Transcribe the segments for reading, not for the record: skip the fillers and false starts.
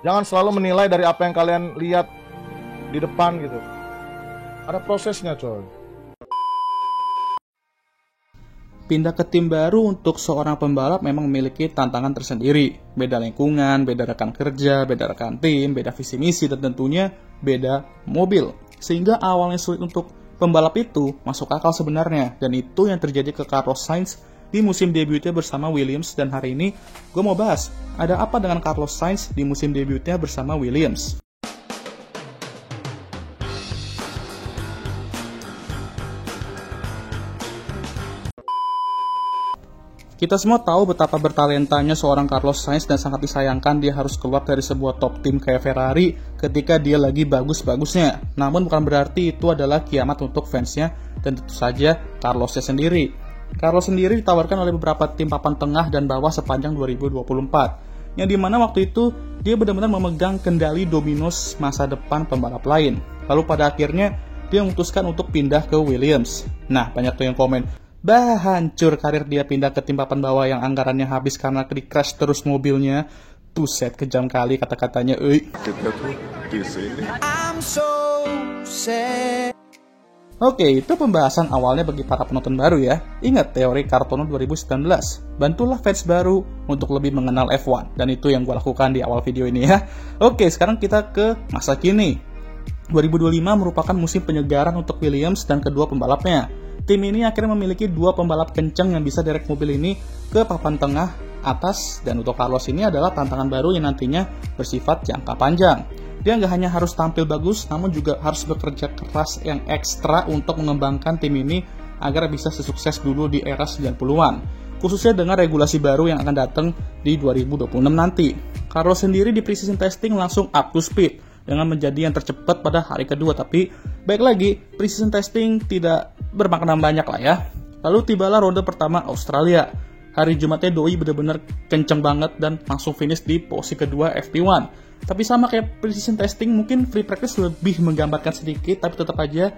Jangan selalu menilai dari apa yang kalian lihat di depan gitu. Ada prosesnya, coy. Pindah ke tim baru untuk seorang pembalap memang memiliki tantangan tersendiri. Beda lingkungan, beda rekan kerja, beda rekan tim, beda visi misi, dan tentunya beda mobil. Sehingga awalnya sulit untuk pembalap itu masuk akal sebenarnya. Dan itu yang terjadi ke Carlos Sainz di musim debutnya bersama Williams. Dan hari ini gue mau bahas, ada apa dengan Carlos Sainz di musim debutnya bersama Williams. Kita semua tahu betapa bertalentanya seorang Carlos Sainz dan sangat disayangkan dia harus keluar dari sebuah top tim kayak Ferrari ketika dia lagi bagus-bagusnya. Namun bukan berarti itu adalah kiamat untuk fansnya dan tentu saja Carlosnya sendiri. Carlos sendiri ditawarkan oleh beberapa tim papan tengah dan bawah sepanjang 2024. Yang dimana waktu itu dia benar-benar memegang kendali dominos masa depan pembalap lain. Lalu pada akhirnya dia memutuskan untuk pindah ke Williams. Nah, banyak tuh yang komen, bah, hancur karir dia pindah ke tim papan bawah yang anggarannya habis karena di-crash terus mobilnya. Buset, kejam kali kata-katanya, Oke, itu pembahasan awalnya bagi para penonton baru ya. Ingat teori Kartono 2019. Bantulah fans baru untuk lebih mengenal F1. Dan itu yang gue lakukan di awal video ini ya. Oke, sekarang kita ke masa kini. 2025 merupakan musim penyegaran untuk Williams dan kedua pembalapnya. Tim ini akhirnya memiliki dua pembalap kencang yang bisa direct mobil ini ke papan tengah atas, dan untuk Carlos ini adalah tantangan baru yang nantinya bersifat jangka panjang. Dia nggak hanya harus tampil bagus, namun juga harus bekerja keras yang ekstra untuk mengembangkan tim ini agar bisa sesukses dulu di era 90-an, khususnya dengan regulasi baru yang akan datang di 2026 nanti. Carlos sendiri di pre-season testing langsung up to speed dengan menjadi yang tercepat pada hari kedua, tapi baik lagi, pre-season testing tidak bermakna banyak lah ya. Lalu tibalah ronde pertama Australia. Hari Jumatnya Doi benar-benar kenceng banget dan langsung finish di posisi kedua FP1. Tapi sama kayak pre-season testing, mungkin free practice lebih menggambarkan sedikit, tapi tetap aja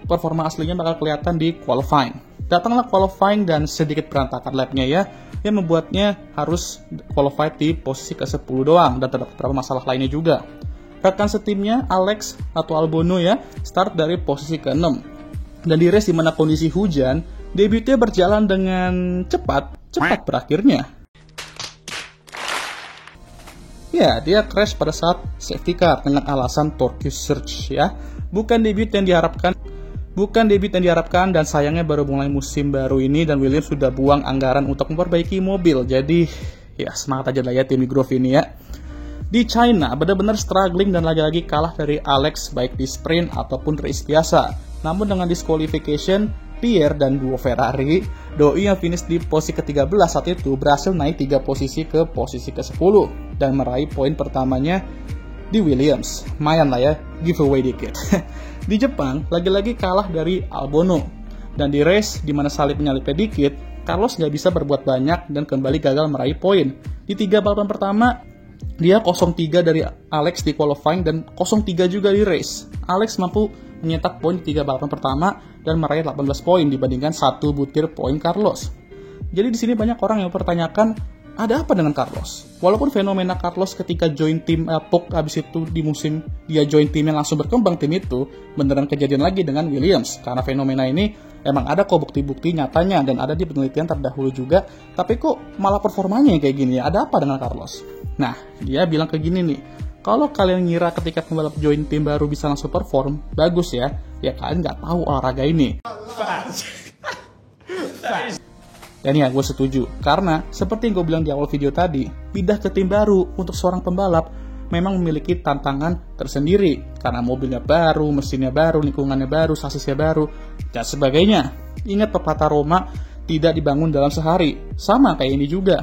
performa aslinya bakal kelihatan di qualifying. Datanglah qualifying dan sedikit berantakan lapnya ya, yang membuatnya harus qualify di posisi ke-10 doang, dan terdapat beberapa masalah lainnya juga. Rekan setimnya Alex atau Albono ya, start dari posisi ke-6. Dan di race dimana kondisi hujan, debutnya berjalan dengan cepat berakhirnya. Ya, dia crash pada saat safety car dengan alasan torque surge ya. Bukan debut yang diharapkan dan sayangnya baru mulai musim baru ini dan Williams sudah buang anggaran untuk memperbaiki mobil. Jadi, ya semangat aja lah ya tim Grove ini ya. Di China, benar-benar struggling dan lagi-lagi kalah dari Alex baik di sprint ataupun race biasa. Namun dengan disqualification, Pierre dan duo Ferrari, Doi yang finish di posisi ke-13 saat itu berhasil naik 3 posisi ke posisi ke-10 dan meraih poin pertamanya di Williams. Lumayan lah ya, giveaway dikit. Di Jepang, lagi-lagi kalah dari Albono. Dan di race, di mana salip-menyalipnya dikit, Carlos nggak bisa berbuat banyak dan kembali gagal meraih poin. Di 3 balapan pertama, dia 0-3 dari Alex di qualifying dan 0-3 juga di race. Alex mampu menyetak poin di 3 balapan pertama dan meraih 18 poin dibandingkan 1 butir poin Carlos. Jadi di sini banyak orang yang mempertanyakan, ada apa dengan Carlos? Walaupun fenomena Carlos ketika join tim Pok habis itu di musim dia join timnya langsung berkembang tim itu, beneran kejadian lagi dengan Williams. Karena fenomena ini emang ada kok bukti-bukti nyatanya dan ada di penelitian terdahulu juga, tapi kok malah performanya kayak gini ya? Ada apa dengan Carlos? Nah, dia bilang kayak gini nih, kalau kalian ngira ketika pembalap join tim baru bisa langsung perform, bagus ya kalian nggak tahu olahraga ini. Dan ya, gue setuju. Karena, seperti yang gue bilang di awal video tadi, pindah ke tim baru untuk seorang pembalap memang memiliki tantangan tersendiri. Karena mobilnya baru, mesinnya baru, lingkungannya baru, sasisnya baru, dan sebagainya. Ingat pepatah Roma, tidak dibangun dalam sehari. Sama kayak ini juga.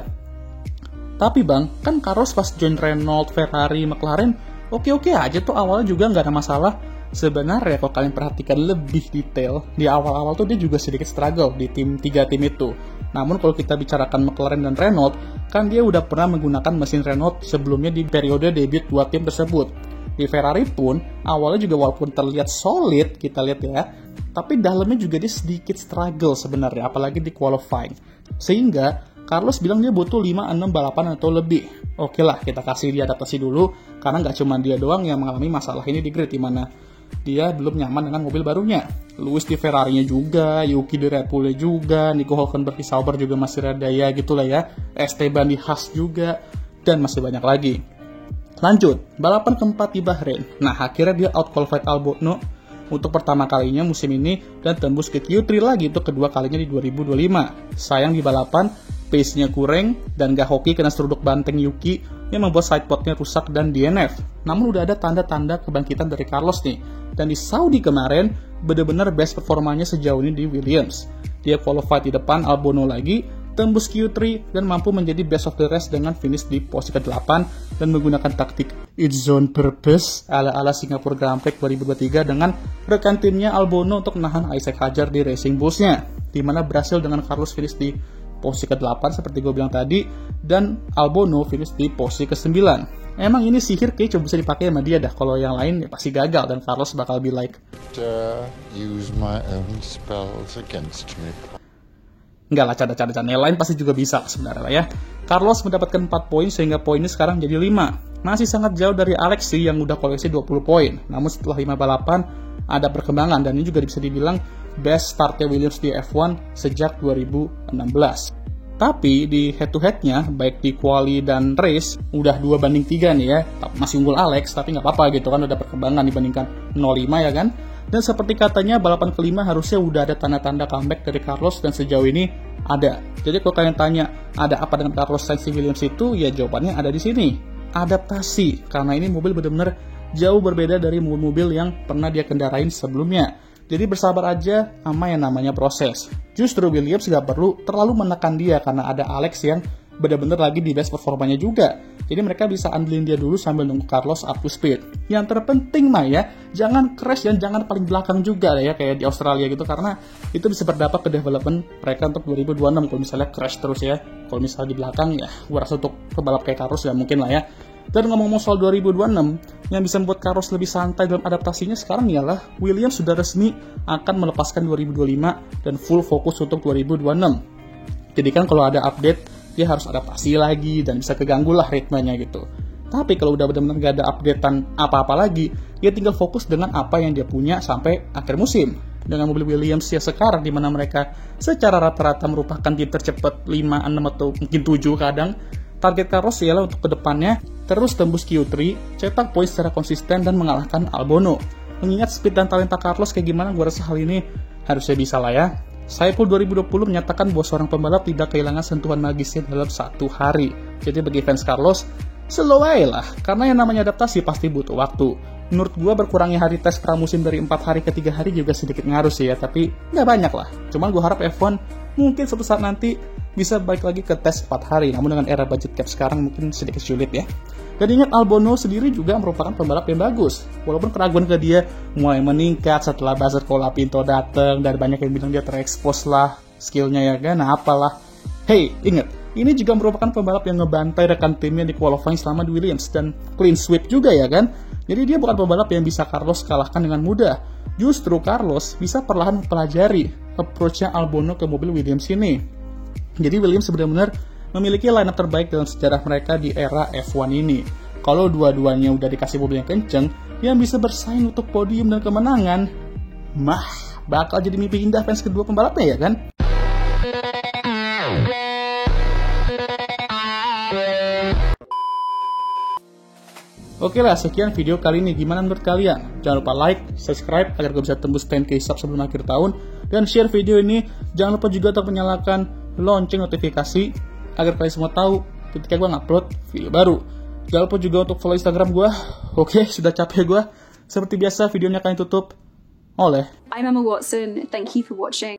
Tapi bang, kan Carlos pas join Renault, Ferrari, McLaren, oke-oke aja tuh awalnya juga nggak ada masalah. Sebenarnya kalau kalian perhatikan lebih detail, di awal-awal tuh dia juga sedikit struggle di 3 tim itu. Namun kalau kita bicarakan McLaren dan Renault, kan dia udah pernah menggunakan mesin Renault sebelumnya di periode debut 2 tim tersebut. Di Ferrari pun, awalnya juga walaupun terlihat solid, kita lihat ya, tapi dalamnya juga dia sedikit struggle sebenarnya, apalagi di qualifying. Sehingga Carlos bilang dia butuh 5-6 balapan atau lebih. Oke lah, kita kasih dia adaptasi dulu, karena nggak cuma dia doang yang mengalami masalah ini di grid, dimana dia belum nyaman dengan mobil barunya. Lewis di Ferrari-nya juga, Yuki di Red Bull-nya juga, Nico Hülkenberg di Sauber juga masih rada ya gitulah ya, Esteban di Haas juga, dan masih banyak lagi. Lanjut, balapan keempat di Bahrain. Nah, akhirnya dia out-qualified Albon untuk pertama kalinya musim ini dan tembus ke Q3 lagi untuk kedua kalinya di 2025. Sayang di balapan, pace-nya kurang dan gak hoki kena seruduk banteng Yuki yang membuat sidepodnya rusak dan DNF. Namun udah ada tanda-tanda kebangkitan dari Carlos nih. Dan di Saudi kemarin, benar-benar best performanya sejauh ini di Williams. Dia qualified di depan Albon lagi, tembus Q3 dan mampu menjadi best of the rest dengan finish di posisi ke-8 dan menggunakan taktik it's on purpose ala-ala Singapore Grand Prix 2023 dengan rekan timnya Albon untuk menahan Isaac Hadjar di Racing Bulls-nya, di mana berhasil dengan Carlos finish di posisi ke-8 seperti gue bilang tadi, dan Albon finish di posisi ke-9. Emang ini sihir kayak coba bisa dipakai sama dia dah, kalau yang lain ya pasti gagal dan Carlos bakal be like use my own spells against me. Enggak lah, canda-canda yang lain pasti juga bisa sebenarnya ya. Carlos mendapatkan 4 poin sehingga poinnya sekarang jadi 5. Masih sangat jauh dari Alex sih yang udah koleksi 20 poin. Namun setelah 5 balapan ada perkembangan dan ini juga bisa dibilang best startnya Williams di F1 sejak 2016. Tapi di head-to-headnya, baik di quali dan race, udah 2-3 nih ya. Masih unggul Alex, tapi nggak apa-apa gitu kan, udah perkembangan dibandingkan 0-5 ya kan. Dan seperti katanya, balapan kelima harusnya udah ada tanda-tanda comeback dari Carlos, dan sejauh ini ada. Jadi kalau kalian tanya, ada apa dengan Carlos Sainz Williams itu, ya jawabannya ada di sini. Adaptasi, karena ini mobil benar-benar jauh berbeda dari mobil-mobil yang pernah dia kendarain sebelumnya. Jadi bersabar aja sama yang namanya proses. Justru Williams gak perlu terlalu menekan dia karena ada Alex yang benar-benar lagi di best performanya juga. Jadi mereka bisa andelin dia dulu sambil nunggu Carlos up to speed. Yang terpenting mah ya, jangan crash dan jangan paling belakang juga ya kayak di Australia gitu, karena itu bisa berdampak ke development mereka untuk 2026 kalau misalnya crash terus ya. Kalau misalnya di belakang ya, gua rasa untuk pembalap kayak Carlos ya mungkin lah ya. Dan ngomong-ngomong soal 2026, yang bisa membuat Carlos lebih santai dalam adaptasinya sekarang ialah Williams sudah resmi akan melepaskan 2025 dan full fokus untuk 2026. Jadi kan kalau ada update, dia harus adaptasi lagi dan bisa keganggu lah ritmenya gitu. Tapi kalau udah benar-benar gak ada updatean apa-apa lagi, dia tinggal fokus dengan apa yang dia punya sampai akhir musim. Dengan mobil Williams ya sekarang, di mana mereka secara rata-rata merupakan tim tercepat 5, 6, atau mungkin 7 kadang, target Carlos ialah untuk kedepannya terus tembus Q3, cetak poin secara konsisten dan mengalahkan Albon. Mengingat speed dan talenta Carlos kayak gimana, gue rasa hal ini harusnya bisa lah ya. Saipul 2020 menyatakan bahwa seorang pembalap tidak kehilangan sentuhan magisnya dalam 1 hari. Jadi bagi fans Carlos, slow aja lah, karena yang namanya adaptasi pasti butuh waktu. Menurut gue berkurangnya hari tes pramusim dari 4 hari ke 3 hari juga sedikit ngaruh sih ya, tapi nggak banyak lah. Cuman gue harap F1 mungkin suatu saat nanti bisa balik lagi ke tes 4 hari, namun dengan era budget cap sekarang mungkin sedikit sulit ya. Dan ingat Albon sendiri juga merupakan pembalap yang bagus, walaupun keraguan ke dia mulai meningkat setelah buzzer Colapinto datang dan banyak yang bilang dia terekspos lah skillnya ya kan, nah apalah. Hey, ingat, ini juga merupakan pembalap yang ngebantai rekan timnya di qualifying selama di Williams dan clean sweep juga ya kan. Jadi dia bukan pembalap yang bisa Carlos kalahkan dengan mudah. Justru Carlos bisa perlahan mempelajari approach-nya Albon ke mobil Williams ini. Jadi Williams benar-benar memiliki lineup terbaik dalam sejarah mereka di era F1 ini. Kalau dua-duanya udah dikasih mobil yang kenceng, yang bisa bersaing untuk podium dan kemenangan, bakal jadi mimpi indah fans kedua pembalapnya ya kan? Oke lah, sekian video kali ini. Gimana menurut kalian? Jangan lupa like, subscribe agar gue bisa tembus 10k sub sebelum akhir tahun, dan share video ini. Jangan lupa juga untuk menyalakan lonceng notifikasi agar kalian semua tahu ketika gue ngupload video baru. Jangan lupa juga untuk follow Instagram gue. Oke, sudah capek gue. Seperti biasa videonya akan ditutup oleh I'm Emma Watson. Thank you for watching.